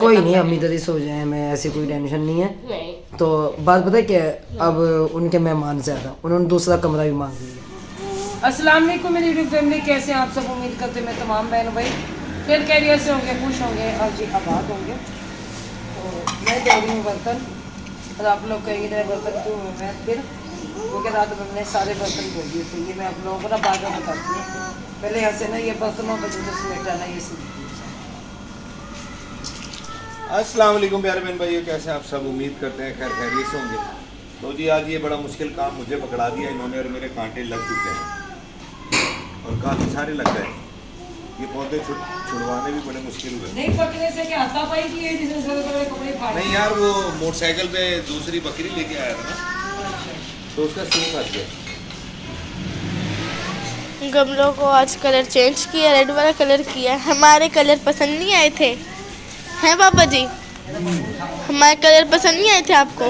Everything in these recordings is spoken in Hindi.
कोई नहीं, हम इधर ही सो जाए, मैं ऐसी कोई टेंशन नहीं है। नहीं। तो बात पता है क्या है, अब उनके मेहमान ज़्यादा, उन्होंने दूसरा कमरा भी मांग लिया। अस्सलाम वालेकुम मेरी यूट्यूब फैमिली, कैसे हैं आप सब? उम्मीद करते मैं तमाम बहन भाई फिर कैरियर से होंगे, खुश होंगे और जी आबाद होंगे। तो मैं दे रही हूँ बर्तन और आप लोग कहेंगे मेरे बर्तन क्यों हुए हैं फिर, क्योंकि रात में मैंने सारे बर्तन धो दिए थे। ये मैं आप लोगों को ना बाद में बताती हूँ। पहले यहाँ से ना ये बर्तनों का जो समेटा ना ये सब। अस्सलाम वालेकुम प्यारे बहन भाइयों, कैसे आप सब? उम्मीद करते हैं खैर खैरियत से होंगे। तो जी आज ये बड़ा मुश्किल काम मुझे पकड़ा दिया इन्होंने और मेरे कांटे लग चुके हैं और काफ़ी सारे लग गए। ये पौधे छुड़वाने भी बड़े मुश्किल हुए। नहीं पकने से क्या हाथापाई की है, जिसने सारे बड़े कपड़े फाड़ नहीं यार, वो मोटरसाइकिल पे दूसरी बकरी लेके आया था ना, तो उसका सींग फंस गया। गमलों को आज कलर चेंज किया, रेड वाला कलर किया। हमारे कलर पसंद नहीं आए थे, हैं पापा जी? हमारे कलर पसंद नहीं आए थे आपको?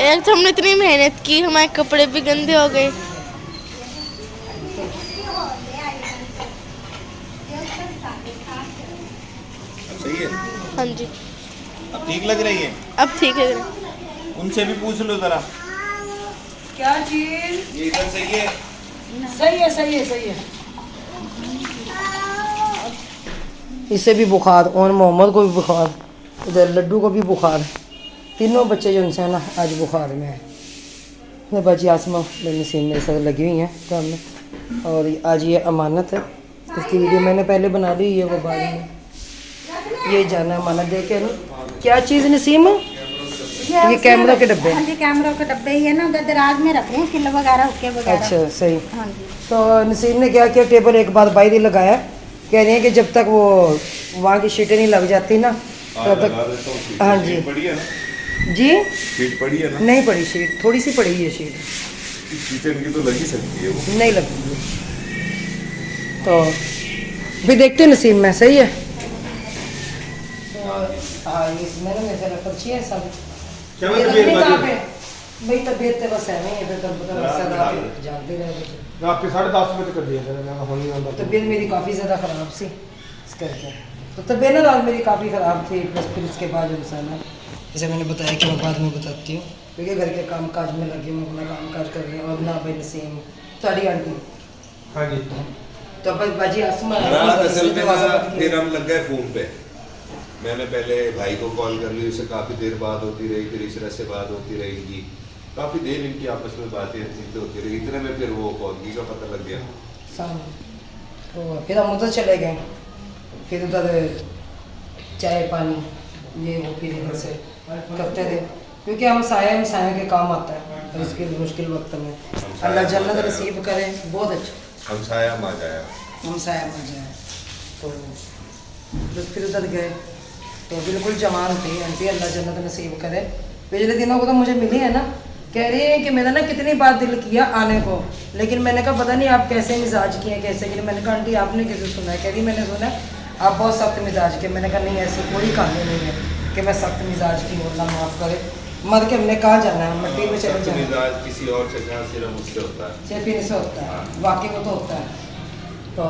एक तो हमने इतनी मेहनत की, हमारे कपड़े भी गंदे हो गए। अब सही है? हाँ जी, अब ठीक लग रही है? अब ठीक है। उनसे भी पूछ लो जरा। क्या चीज? ये इधर सही है? सही है, सही है, सही है। इसे भी बुखार और मोहम्मद को भी बुखार, इधर लड्डू को भी बुखार, तीनों बच्चे जो उनसे है ना आज बुखार में है। अपने बच्ची आसमा मेरी सीन मेरे साथ लगी हुई हैं काम में, और आज ये अमानत है, इसकी वीडियो मैंने पहले बना ली है, वो बाद में ये जाना अमानत दे के ना। क्या चीज़ नसीम? ये कैमरा के डब्बे? हाँ जी, कैमरा के डब्बे ही है ना, उधर दराज में रख रहे हैं किलो वगैरह हुक्के वगैरह। अच्छा सही। हाँ जी। तो नसीम ने क्या किया, टेबल एक बार बाहर ही लगाया, कह रही है कि जब तक वो वहाँ की शीटें नहीं लग जाती ना तब तक। हाँ जी पड़ी है ना? जी शीट पड़ी है ना? नहीं पड़ी शीट, थोड़ी सी पड़ी है शीट, शीटें इनकी तो लग ही सकती है वो। नहीं लगी है। तो भी देखते नसीब में सही है। हाँ इसमें ना मेरे पर्ची है सब। क्या ये तबीयत रखने कहाँ बाकी? पे? भाई तबीयत तो बस है नहीं है, फिर तब पता जानते रहे। आपके 10:30 बजे कर दिया था मैं होने वाला था। तबीयत मेरी काफ़ी ज़्यादा ख़राब सी इस करके, तो तबीयत ना रात मेरी काफ़ी ख़राब थी। प्लस फिर उसके बाद जो इंसान है, जैसे मैंने बताया कि मैं बाद में बताती हूँ, क्योंकि घर के काम काज में लगे हूँ, अपना काम काज कर रही हूँ। और ना भाई नसीम सारी आंटी हाँ जी। तो बस बाजी आसमा रात असल में ना फिर हम लग गए फ़ोन पे। मैंने पहले भाई को कॉल कर ली, उससे काफ़ी देर बात होती रही, फिर इशरत से बात होती रहेगी, काफ़ी देर इनकी आपस में बातें होती रही। इतने में फिर वो फौतगी का पता लग गया। तो फिर हम उधर चले गए, फिर उधर चाय पानी ये वो फिर इधर से करते थे, क्योंकि हम साया के काम आता है, और इसके मुश्किल वक्त में अल्लाह जन्नत नसीब करे। बहुत अच्छा हम साया मा जाया। हम साया में जाए। तो बस फिर उधर गए तो बिल्कुल जवान थी आंटी, अल्लाह जन्नत नसीब करे। पिछले दिनों को तो मुझे मिली है ना, कह रही है कि मेरा ना कितनी बार दिल किया आने को, लेकिन मैंने कहा पता नहीं आप कैसे मिजाज किए कैसे किए। मैंने कहा आंटी आपने कैसे सुना है? कह रही मैंने सुना आप बहुत सख्त मिजाज के। मैंने कहा नहीं ऐसी कोई कहानी नहीं है कि मैं सख्त मिजाज की हूँ, अल्लाह माफ़ करे। मर के हमने कहा जाना है, मट्टी में चले जाना है। मिजाज किसी और से जहाँ सिर्फ मुझसे होता है, सिर्फ इनसे होता है, वाकई वो तो होता है। तो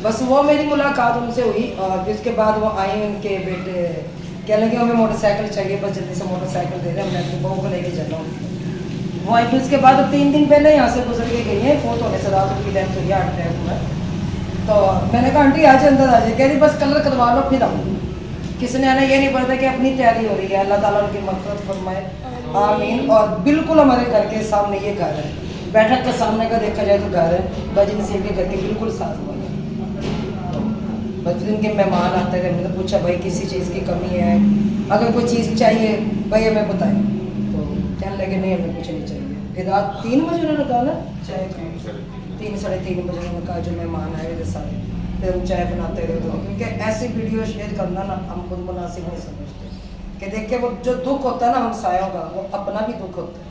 बस वो मेरी मुलाकात उनसे हुई, और फिर उसके बाद वो आई, उनके बेटे कह लगे हमें मोटरसाइकिल चाहिए, बस जल्दी से मोटरसाइकिल दे रहे, हमने अपनी बहू को लेके जाना हूँ। वो आई, फिर उसके बाद 3 दिन पहले यहाँ से गुजर के गई है, फोत होने से रात की डेथ हुई 8 अप्रैल में। तो मैंने कहा आंटी आज अंदर आ जाए, कह रही बस कलर करवा लो फिर आऊँ। किसने आना ये नहीं पड़ता कि अपनी तैयारी हो रही है, अल्लाह ताला उनकी मग़फ़िरत फरमाए, आमीन। और बिल्कुल हमारे घर के सामने ये घर है, बैठक के सामने का देखा जाए तो घर है, बाजी नसीब के घर के बिल्कुल साथ हुआ है। बस उनके मेहमान आते थे, मैंने पूछा भाई किसी चीज़ की कमी है, अगर कोई चीज़ चाहिए भाई हमें बताएं, तो कहने लगे नहीं हमें कुछ नहीं चाहिए। फिर रात 3 बजे उन्होंने कहा ना चाय, 3 साढ़े 3 बजे उन्होंने कहा जो मेहमान आए थे सारे, फिर हम चाय बनाते रहे। तो क्योंकि ऐसी वीडियो शेयर करना ना हम खुद मुनासिब नहीं समझते, कि देखिए वो जो दुख होता है ना हम सायों का, वो अपना भी दुख होता है।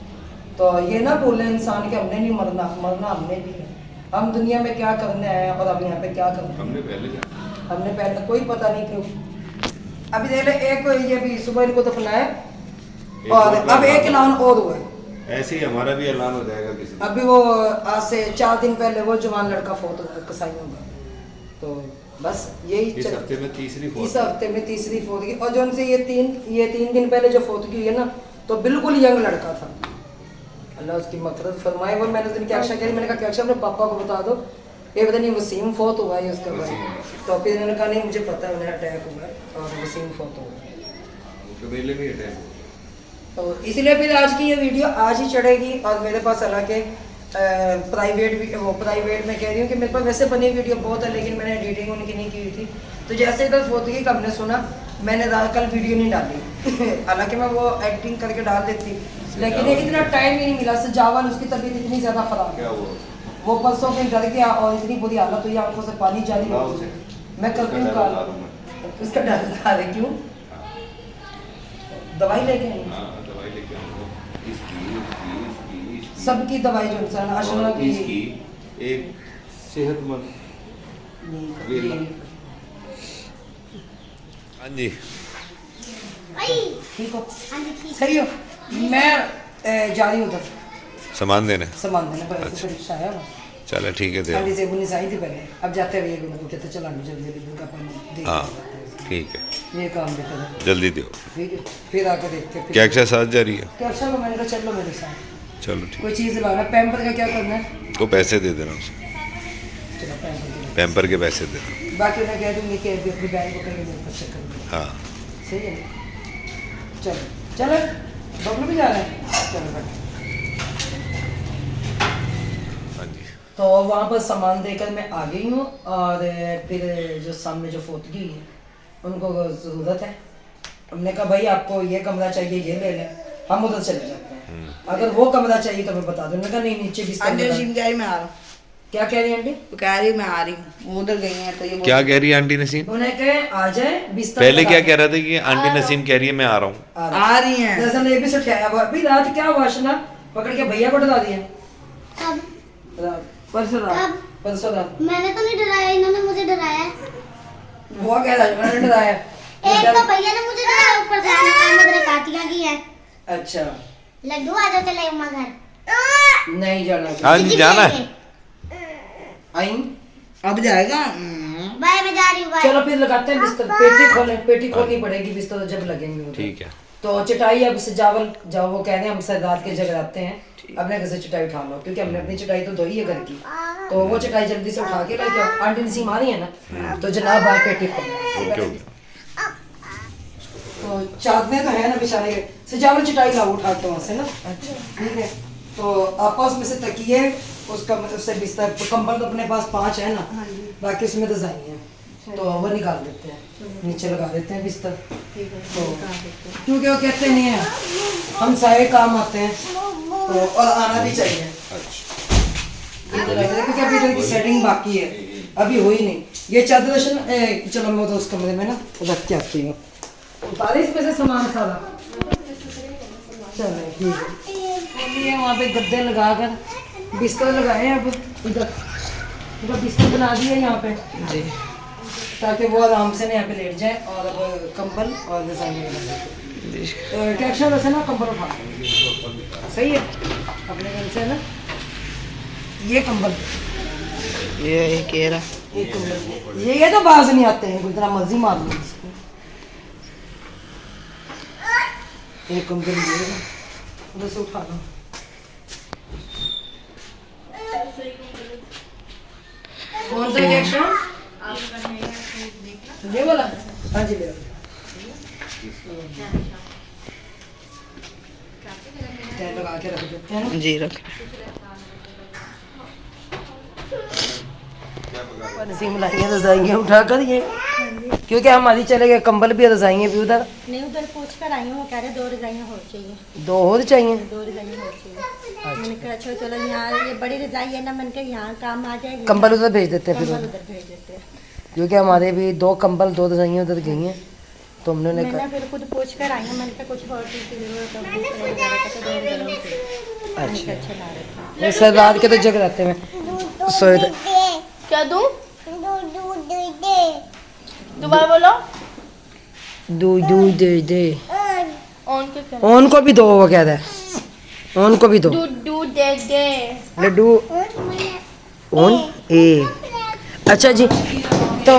तो ये ना बोले इंसान कि हमने नहीं मरना, मरना हमने भी है। हम दुनिया में क्या करने आए हैं और अब यहाँ पे क्या करना है हमने पहले कोई पता नहीं क्यों। अभी देख ले एक ये भी सुबह इनको दफनाया, और अब एक ऐलान और हुआ है, ऐसे ही हमारा भी ऐलान हो जाएगा किसी दिन। अभी वो आज से 4 दिन पहले वो जवान लड़का फोत हो गया कसाईयों का। तो बस यही इस हफ्ते में तीसरी इस फोर्थ हफ्ते में तीसरी फौतगी। और जो उनसे ये तीन दिन पहले जो फौतगी हुई है ना, तो बिल्कुल यंग लड़का था, अल्लाह उसकी मग़फ़िरत फरमाए। वो मैंने उस दिन क्या कही, मैंने कहा क्या अपने पापा को बता दो, ये पता नहीं वसीम फौत हुआ है उसका भाई। तो फिर इन्होंने कहा नहीं मुझे पता है उन्हें अटैक हुआ है और वसीम फौत हुआ है। मेले में अटैक तो इसलिए फिर आज की ये वीडियो आज ही चढ़ेगी। और मेरे पास हालांकि प्राइवेट में कह रही हूँ कि मेरे पास वैसे बनी वीडियो बहुत है, लेकिन मैंने एडिटिंग उनकी नहीं की हुई थी। तो जैसे कल फौतगी का हमने सुना, मैंने कल वीडियो नहीं डाली हालांकि मैं वो एडिटिंग करके डाल देती, लेकिन इतना टाइम ही नहीं मिला। सजावन उसकी तबीयत इतनी ज़्यादा ख़राब क्या हुआ? वो परसों में डर गया और इतनी बुरी हालत हुई, आंखों से पानी जारी हो गया। मैं करती हूँ कॉल, उसका डर बता रहे क्यों, दवाई लेके आई दवाई लेके आऊंगा। इसकी सबकी दवाई जो इंसान आशना की इसकी एक सेहतमंद वेला। हाँ जी ठीक हो, सही हो। मैं जा रही हूँ उधर सामान देने। सामान देने पर ऐसे रिक्शा आया ना, चलो ठीक है दे ठंडी से बुनी आई थी पहले, अब जाते हुए उनको कहते चला जल्दी जल्दी दूध का पानी दे हाँ ठीक है, ये काम भी करें, जल्दी दो। ठीक है। फिर आकर देखते हैं क्या क्या साथ जा रही है? क्या अच्छा मैंने कहा चलो मेरे साथ, चलो ठीक, कोई चीज़ लाना। पैम्पर का क्या करना है, को पैसे दे देना उसे, चलो पैम्पर पैम्पर के पैसे दे देना। बाकी उन्हें कह दूँगी कि अभी अपनी बैग को कहीं मेरे पास चेक कर दो। हाँ सही है ना? चलो चलो बबलू भी जा रहे हैं, चलो बैठ। हाँ जी तो वहाँ पर सामान देकर मैं आ गई हूँ। और फिर जो सामने जो फौतगी है उनको ज़रूरत है, हमने कहा भाई आपको ये कमरा चाहिए ये ले लें, हम उधर चले जाते हैं। अगर वो कमरा चाहिए तो मैं बता दूँ। उन्होंने कहा नहीं नीचे बिस्तर आंटी लगा। नसीम कह रही मैं आ रहा हूँ, क्या कह रही है आंटी? वो कह रही मैं आ रही हूँ, वो उधर गई हैं तो ये क्या कह रही है आंटी नसीम? उन्हें कहे आ जाए बिस्तर पहले लगा क्या दें। कह रहा था कि आंटी नसीम कह रही है मैं आ रहा हूँ। आ रही हैं। दरअसल ये भी सुठाया हुआ अभी रात क्या हुआ ना, पकड़ के भैया को डरा दिया रात, परसों रात, परसों रात। मैंने तो नहीं डराया, इन्होंने मुझे डराया है। वो कह रहा है मैंने डराया। एक तो भैया ने मुझे डराया, ऊपर से आने का मेरे काटिया की है। अच्छा लड्डू आ जाओ चले अम्मा घर। नहीं जाना हाँ जी जाना है। आई अब जाएगा। बाय मैं जा रही हूँ, बाय। चलो फिर लगाते हैं बिस्तर, पेटी खोलें, पेटी खोलनी पड़ेगी बिस्तर जब लगेंगे उधर। ठीक है तो चटाई अब सजावल जाओ, वो कह रहे हैं हम सर रात के जगराते हैं, अपने घर से चटाई उठा लो, क्योंकि हमने अपनी चटाई तो धोई है घर की, तो वो चटाई जल्दी से उठा के लेके आओ। आंटी नसीम आ रही है ना, तो जनाब बाहर पेटी खोलें। ओके ओके तो चादरें तो है ना बिछाने के, सजावल चटाई लाओ उठा के वहाँ से ना। अच्छा ठीक है। तो आपस में से तकिए उसका उससे बिस्तर, कंबल तो अपने पास 5 है ना, बाकी उसमें रजाई है, तो वो निकाल देते हैं, नीचे लगा देते हैं बिस्तर। तो क्योंकि वो कहते नहीं है हम सारे काम आते हैं तो और आना भी चाहिए। क्योंकि अभी इधर की सेटिंग बाकी है, अभी हुई नहीं। ये चादर चलो मैं तो उस कमरे में ना रख के आती हूँ, बारिश में से सामान सारा। चलो ठीक है, वहाँ पे गद्दे लगा कर बिस्तर लगाए हैं। अब इधर इधर बिस्तर बना दिए यहाँ पे जी, ताकि वो आराम से ना यहाँ पे लेट जाए। और अब कंबल और रज़ाई लगा दें। टेक्सचर वैसे ना कंबल उठा सही है अपने घर से ना, ये कंबल ये कह रहा एक कंबल ये तो बाज नहीं आते हैं, जितना मर्जी मार लो इसको। एक कंबल ये उधर से उठा लो। कौन सा रिएक्शन? ये वाला? हाँ जी ले लगा के रख देते हैं ना। जी रख। नसीम लाइए रजाइयाँ उठाकर ये, क्योंकि हमारी चले गए कंबल भी रजाइयाँ भी उधर नहीं उधर पूछ कर आई हूँ, कह रहे 2 रजाइयाँ हो चाहिए, 2 और चाहिए। 2 रजाइयाँ हो चाहिए। मैंने कहा अच्छा चलो यहाँ ये बड़ी रजाई है ना, मैंने कहा यहाँ काम आ जाएगी, कंबल उधर भेज देते हैं फिर कंबल उधर भेज देते हैं। क्योंकि हमारे भी 2 कंबल 2 रजाइयाँ उधर गई हैं, तो हमने मैंने फिर खुद पूछ कर आई हूँ, मैंने कहा कुछ और चीज़ की जरूरत है, भूख लगी है, तो 2 रजाइयों से। अच्छा अच्छा ला रहे थे। सर रात के तो जग रहते हैं सोए थे। क्या दूँ? दोबारा बोलो। दूध दूध दे दे। ऑन के कर। उनको भी दो, वो कह रहा है उनको भी दो दूध दूध दे दे। लड्डू। ओन ए अच्छा जी, तो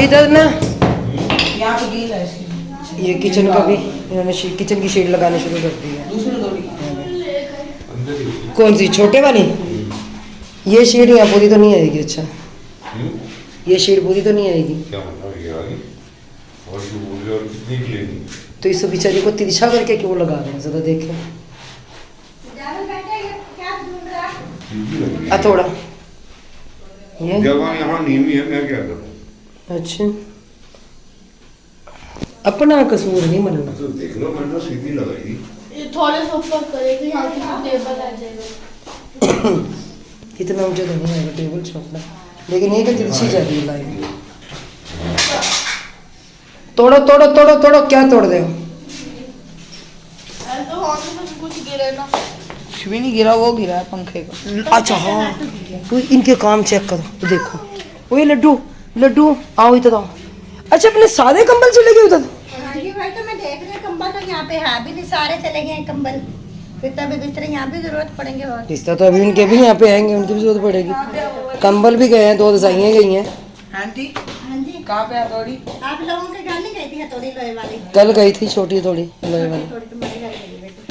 इधर ना यहाँ पे गीला है इसकी। ये किचन का भी इन्होंने किचन की शेड लगानी शुरू कर दी है। दूसरी थोड़ी। अंदर ही कौन सी, छोटे वाली? ये शेड यहाँ पूरी तो नहीं आएगी। अच्छा, ये शेड पूरी तो नहीं आएगी, क्या मतलब ये आगे और ये बोले और कितनी की लेनी? तो इस बेचारी को तिरछा करके क्यों लगा रहे हैं, ज़रा देखें। थोड़ा ये जगह यहाँ नीवी है, मैं क्या करूँ? अच्छा, अपना कसूर नहीं मनना। तो देख लो, मैंने तो सीधी लगाई थी। ये थोड़े से ऊपर करेगी, यहाँ की टेबल आ जाएगा। इतना ऊंचा तो नहीं आएगा टेबल छोटा, लेकिन ये कि तिरछी जा रही है लाइन। तोड़ो तोड़ो तोड़ो तोड़ो, क्या तोड़ रहे हो? तो वहाँ से तो कुछ गिरे ना। कुछ भी नहीं गिरा, वो गिरा है पंखे का। अच्छा हाँ, तो इनके काम चेक करो तो देखो। वही लड्डू लड्डू आओ इधर आओ। अच्छा, अपने सारे कंबल चले गए उधर? हाँ जी भाई, तो मैं देख रही हूँ कंबल तो यहाँ पे है भी नहीं, सारे चले गए हैं कंबल। फिर तभी बिस्तर यहाँ भी जरूरत पड़ेंगे। और रिश्ता तो अभी उनके भी यहाँ पे आएंगे, उनकी भी जरूरत पड़ेगी। कंबल भी गए हैं, 2 रजाइयाँ गई हैं। आंटी हाँ जी, कहाँ पे है थोड़ी? आप लोगों के घर नहीं गई थी हथौड़ी लोहे वाली? कल गई थी छोटी थोड़ी लोहे वाली। थोड़ी तुम्हारे घर गई बेटी।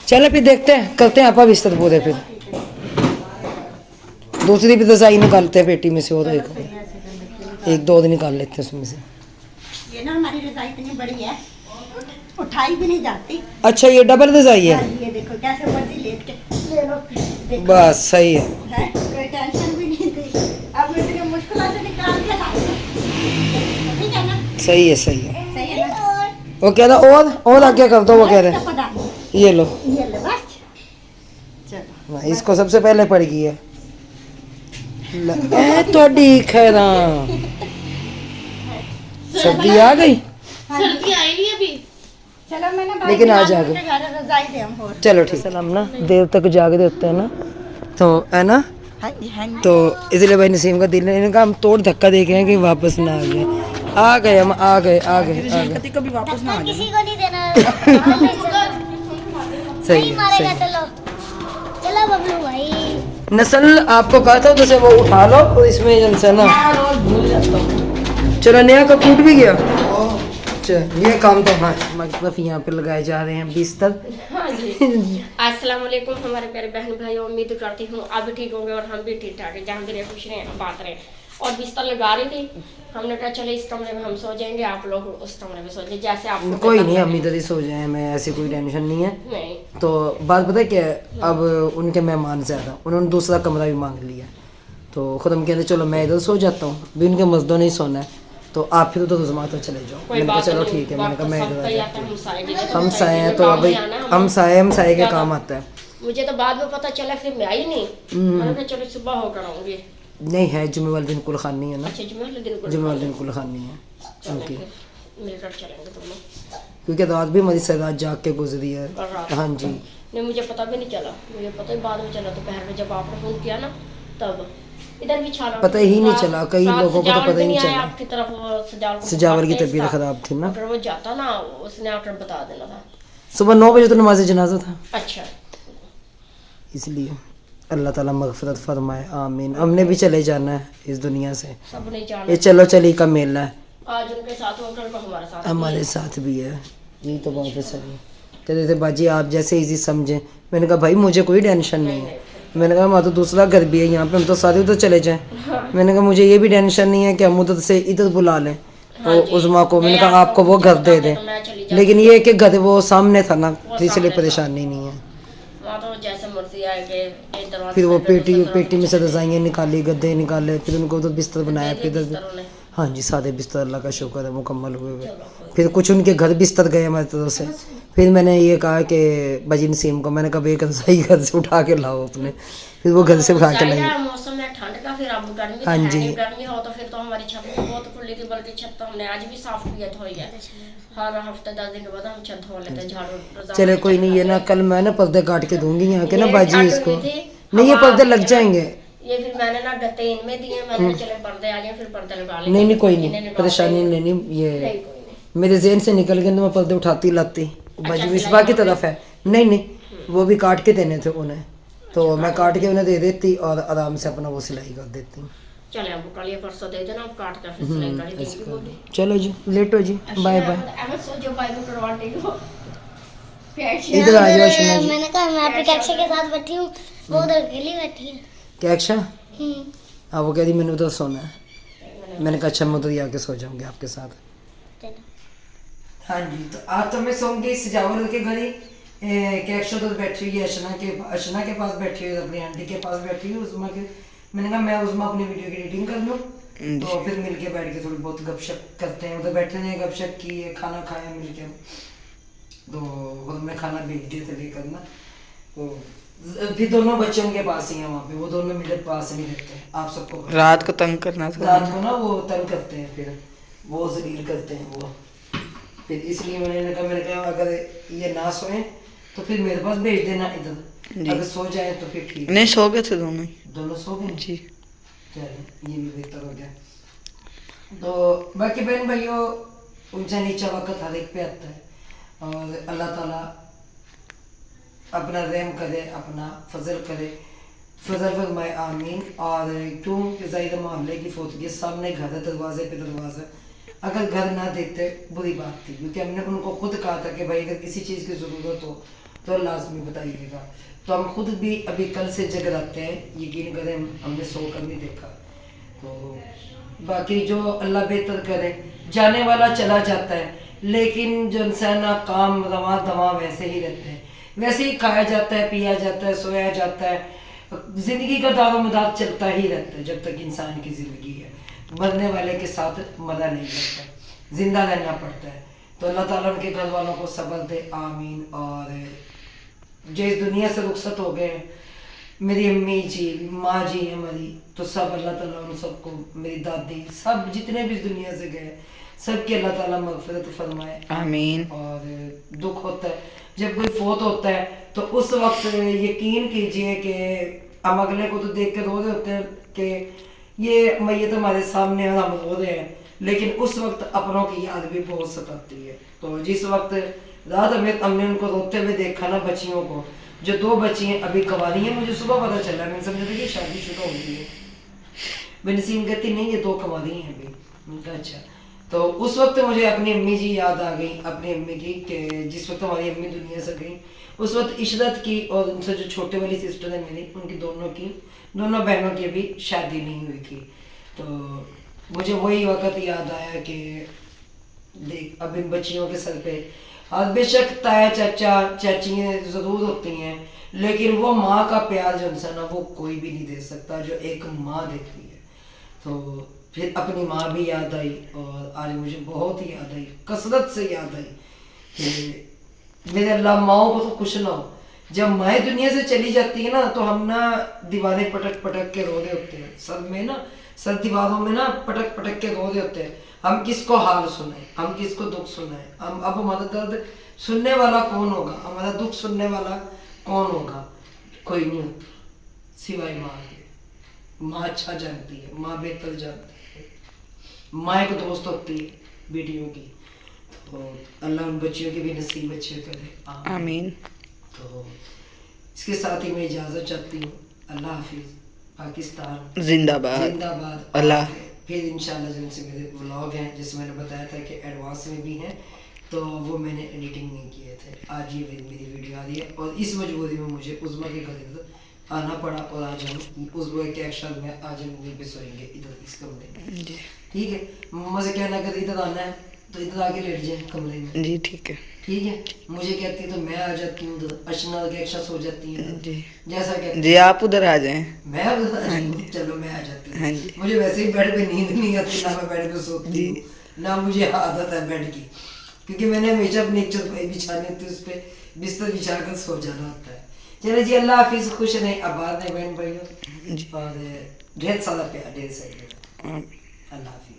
चलो फिर देखते हैं, करते हैं आपा बिस्तर पूरे। फिर दूसरी भी रजाई निकालते हैं पेटी में से, और एक दो दिन निकाल लेते हैं उसमें से। ये ना हमारी रजाई इतनी बड़ी है, उठाई भी नहीं जाती। अच्छा, ये डबल रजाई है? ये देखो कैसे मर्जी लेट के ले लो, देखो। बस सही है। कोई टेंशन भी नहीं थी। अब इतनी मुश्किल से निकाल के ला, ठीक है ना? सही है सही है। सही है ना? वो कह रहा और आगे कर दो, वो कह रहे ये लो। ये लो बस, चलो। हाँ, इसको सबसे पहले पड़ गई है। थोड़ी खैरा सर्दी आ गई, सर्दी आई नहीं अभी। चलो मैंने लेकिन आज आ गए। रजाई दे हम और। चलो ठीक है। हम ना देर तक जागते होते हैं ना, तो है ना, हाँ जी हाँ जी। तो इसलिए भाई नसीम का दिल ने इन्होंने कहा हम तोड़ धक्का दे के हैं कि वापस ना आ गए हम आ गए। कभी वापस ना आ जाए। किसी को नहीं देना। सही नहीं है मारेगा, सही है। चलो चलो बबलू भाई। नस्ल आपको कहा था जैसे वो उठा लो, और इसमें जैसे ना रोज भूल जाता हूँ। चलो नया कप टूट भी गया। ये काम तो हाँ मतलब यहाँ पे लगाए जा रहे हैं बिस्तर। हाँ जी, अस्सलाम वालेकुम हमारे प्यारे बहन भाइयों, उम्मीद करती हूँ आप भी ठीक होंगे और हम भी ठीक ठाक हैं, जहाँ भी रहे खुश रहें बात रहे। और बिस्तर लगा रही थी, हमने कहा चले इस कमरे में हम सो जाएंगे, आप लोग उस कमरे में सो जाए जैसे आप। कोई नहीं, हम इधर ही सो जाए, मैं ऐसी कोई टेंशन नहीं है। नहीं, तो बात पता है क्या है, अब उनके मेहमान ज़्यादा, उन्होंने दूसरा कमरा भी मांग लिया, तो खुद हम कहते चलो मैं इधर सो जाता हूँ, भी उनके मजदों नहीं सोना है, तो आप फिर उधर जमा तो चले जाओ। मैंने कहा चलो ठीक है, मैंने कहा मैं इधर आ जाता हूँ। हम साए हैं तो अभी हम साए के काम आता है। मुझे तो बाद में पता चला, फिर मैं आई नहीं, मैंने कहा चलो सुबह होकर आऊँगी। नहीं है, जुम्मे वाले दिन कुलखानी है ना, अच्छा, जुम्मे वाले दिन जुम्मे वाले दिन कुलखानी है उनकी, मिलकर चलेंगे तुम लोग, क्योंकि रात भी हमारी रात जाग के गुजरी है। और रात हाँ जी, नहीं मुझे पता भी नहीं चला, मुझे पता ही बाद में चला दोपहर में जब आपने फोन किया ना, तब इधर भी छाना पता ही नहीं चला, कई लोगों को तो पता ही नहीं चला। आपकी तरफ सजावल की तबीयत खराब थी ना, अगर वो जाता ना उसने आकर बता देना था। सुबह 9 बजे तो नमाज जनाजा था, अच्छा, इसलिए अल्लाह ताला मगफरत फरमाए, आमीन। हमने भी चले जाना है इस दुनिया से, सब नहीं जाना, ये चलो चली का मेला है, आज उनके साथ हो, कल को हमारे साथ हमारे साथ भी है। यही तो बात है सही। कहते थे बाजी आप जैसे इजी समझें, मैंने कहा भाई मुझे कोई टेंशन नहीं है, मैंने कहा हमारा तो दूसरा घर भी है यहाँ पे, हम तो सारे उधर चले जाएं। मैंने कहा मुझे ये भी टेंशन नहीं है कि हम उधर से इधर बुला लें तो उज़मा को, मैंने कहा आपको वो घर दे दें, लेकिन ये कि घर वो सामने था ना, इसलिए परेशानी नहीं है। वहाँ तो जैसे मर्जी आएंगे, फिर वो पेटी में से रजाइयाँ निकाली, गद्दे निकाले, फिर उनको तो बिस्तर बनाया, फिर हाँ जी सारे बिस्तर अल्लाह का शुक्र है मुकम्मल हुए हुए। फिर कुछ उनके घर बिस्तर गए हमारी तरफ से, फिर मैंने ये कहा कि बजी नसीम को, मैंने कहा एक रजाई घर से उठा के लाओ अपने, फिर वो घर से उठा के लाई। मौसम है ठंड का, फिर अब गर्मी हाँ जी, गर्मी हो तो फिर तो हमारी छत भी बहुत खुली थी, बल्कि छत तो हमने आज भी साफ किया धोई है, हर हफ्ते 10 दिन के बाद हम छत धो लेते हैं, झाड़ू। चले कोई नहीं, ये ना कल मैं ना पर्दे काट के दूंगी यहाँ के ना बाजी इसको, नहीं ये पर्दे लग जाएंगे, ये फिर मैंने ना गत्ते इनमें दिए, मैंने चले पर्दे आ गए, फिर पर्दे लगा ले। नहीं कोई नहीं, परेशानी नहीं, ये मेरे जेहन से निकल गए तो मैं पर्दे उठाती लाती, बाजी विस्बा की तरफ है, नहीं वो भी काट के देने थे उन्हें, तो मैं काट के उन्हें दे देती और आराम से अपना वो सिलाई कर देती। चले अब कल या परसों दे देना, आप काट कर फिर सिलाई कर देंगे वो भी। चलो जी, लेटो जी, बाय बाय। अगर सोचो बाय को करवाने को इधर आ जाओ अशना जी। मैंने कहा मैं आपके कक्षा के साथ बैठी हूँ, वो उधर अकेली बैठी है। क्या अक्षा? हाँ, वो कह रही मैंने उधर सोना है। मैंने कहा अच्छा मैं उधर ही आके सो जाऊंगी आपके साथ। चलो। हाँ जी, तो आज तो मैं सोऊंगी सजावल के घर ही। कैक्शा उधर बैठी हुई है, अशना के पास बैठी हुई है, अपनी आंटी के पास बैठी हुई उस्मा के। मैंने कहा मैं उस्मा अपनी वीडियो की एडिटिंग कर लूँ, तो फिर मिलके बैठ के थोड़ी बहुत गपशप करते हैं। उधर बैठे ने गपशप की, खाना खाया मिलके, तो उधर मैं खाना भेज दिया था लेकर ना। तो फिर दोनों बच्चे उनके पास ही हैं वहाँ पे, वो दोनों मेरे पास नहीं रहते हैं। आप सबको पता है। रात को तंग करना था। रात को ना वो तंग करते हैं, फिर वो जलील करते हैं वो। फिर इसलिए मैंने कहा अगर ये ना सोए तो फिर मेरे पास भेज देना इधर, अगर सो जाए तो फिर ठीक। नहीं, सो गए थे दोनों ही। दोनों सो गए जी। चलिए, ये भी बेहतर हो गया। तो बाकी बहन भाइयों, ऊंचा नीचा वक्त हर एक पे आता है, और अल्लाह ताला अपना रहम करे, अपना फजल करे, फजल फरमाए, आमीन। और क्यों कि ज़ाहिर मोहल्ले की फोतगी, सामने घर है, दरवाजे पे दरवाजा। अगर घर ना देते बुरी बात थी, क्योंकि हमने उनको खुद कहा था कि भाई अगर किसी चीज़ की ज़रूरत हो तो लाजमी बताइएगा। तो हम खुद भी अभी कल से जग रहते हैं, यकीन करें हमने सो कर नहीं देखा। तो बाकी जो अल्लाह बेहतर करे, जाने वाला चला जाता है, लेकिन जो इंसान काम रवा दवा वैसे ही रहते हैं, वैसे ही खाया जाता है, पिया जाता है, सोया जाता है। जिंदगी का दारोमदार चलता ही रहता है जब तक इंसान की जिंदगी है। मरने वाले के साथ मरा नहीं लगता, जिंदा रहना पड़ता है। तो अल्लाह ताला उनके घर वालों को सब्र दे, आमीन। और जो इस दुनिया से रुखसत हो गए, मेरी अम्मी जी, माँ जी हमारी, तो सब अल्लाह ताला उन सबको, मेरी दादी, सब जितने भी इस दुनिया से गए, सबके अल्लाह ताला मगफिरत फरमाए, आमीन। और दुख होता है जब कोई फोत होता है, तो उस वक्त यकीन कीजिए कि हम अगले को तो देख के रो रहे होते हैं कि ये मैयत हमारे सामने है और हम रो रहे हैं, लेकिन उस वक्त अपनों की याद भी बहुत सताती है। तो जिस वक्त रात हमने उनको रोते हुए देखा ना, बच्चियों को, जो 2 बच्ची हैं अभी कवारी हैं, मुझे सुबह पता चला, मैंने समझा था कि शादीशुदा हो गई है। नसीम कहती नहीं, ये 2 कवारी हैं अभी। उनका अच्छा। तो उस वक्त मुझे अपनी अम्मी जी याद आ गई, अपनी अम्मी की, कि जिस वक्त हमारी अम्मी दुनिया से गई, उस वक्त इशरत की और उनसे जो छोटे वाली सिस्टर है मेरी, उनकी दोनों बहनों की अभी शादी नहीं हुई थी। तो मुझे वही वक्त याद आया कि देख अब इन बच्चियों के सर पे, और बेशक ताया चाचा चाचियाँ ज़रूर होती हैं, लेकिन वो माँ का प्यार जो इंसान ना, वो कोई भी नहीं दे सकता जो एक माँ देती है। तो फिर अपनी माँ भी याद आई, और आज मुझे बहुत ही याद आई, कसरत से याद आई कि मेरे अल्लाह माओ को तो कुछ ना हो। जब माएँ दुनिया से चली जाती है ना, तो हम ना दीवारें पटक पटक के रो रहे होते हैं, सर दीवारों में ना पटक पटक के रो रहे होते हैं। हम किसको हाल सुनाए, हम किसको दुख सुनाए, हम अब हमारा दर्द सुनने वाला कौन होगा, हमारा दुख सुनने वाला कौन होगा? कोई नहीं होता सिवाय माँ के। माँ अच्छा जानती है, माँ बेहतर जानती है, माँ एक दोस्त होती है बेटियों की। तो अल्लाह उन बच्चियों की भी नसीब अच्छे करे, आमीन। तो इसके साथ ही मैं इजाज़त चाहती हूँ। अल्लाह हाफिज़। पाकिस्तान जिंदाबाद। जिंदाबाद। अल्लाह। फिर इंशाल्लाह जिनसे मेरे व्लॉग हैं, जिसमें मैंने बताया था कि एडवांस में भी हैं, तो वो मैंने एडिटिंग नहीं किए थे। आज ये मेरी वीडियो आ रही है, और इस मजबूरी में मुझे उज़्मा के घर इधर आना पड़ा, और आज हम उज़्मा के एक्शन में आज हम वहीं पे सोएंगे, इधर इस कमरे में। ठीक है, मम्मा से कहना अगर इधर आना है तो इधर आके लेट जाए कमरे में। जी ठीक है। ठीक है, मुझे कहती है तो मैं आ जाती हूँ उधर, अर्चना के एक्शन सो जाती है जी। जैसा कहती जी आप उधर आ जाएं। मैं उधर आ जाऊँ, चलो मैं आ जाती हूँ। हाँ जी। मुझे वैसे ही बेड पे नींद नहीं आती, ना मैं बेड पे सोती हूँ, ना मुझे आदत है बेड की, क्योंकि मैंने हमेशा अपनी एक चादर बिछानी होती है, उस पर बिस्तर बिछा कर सो जाना होता है। चले जी, अल्लाह हाफिज़, खुश रहें, आबाद रहें बहन भाइयों, और ढेर सारा प्यार, ढेर सारी अल्लाह हाफिज़।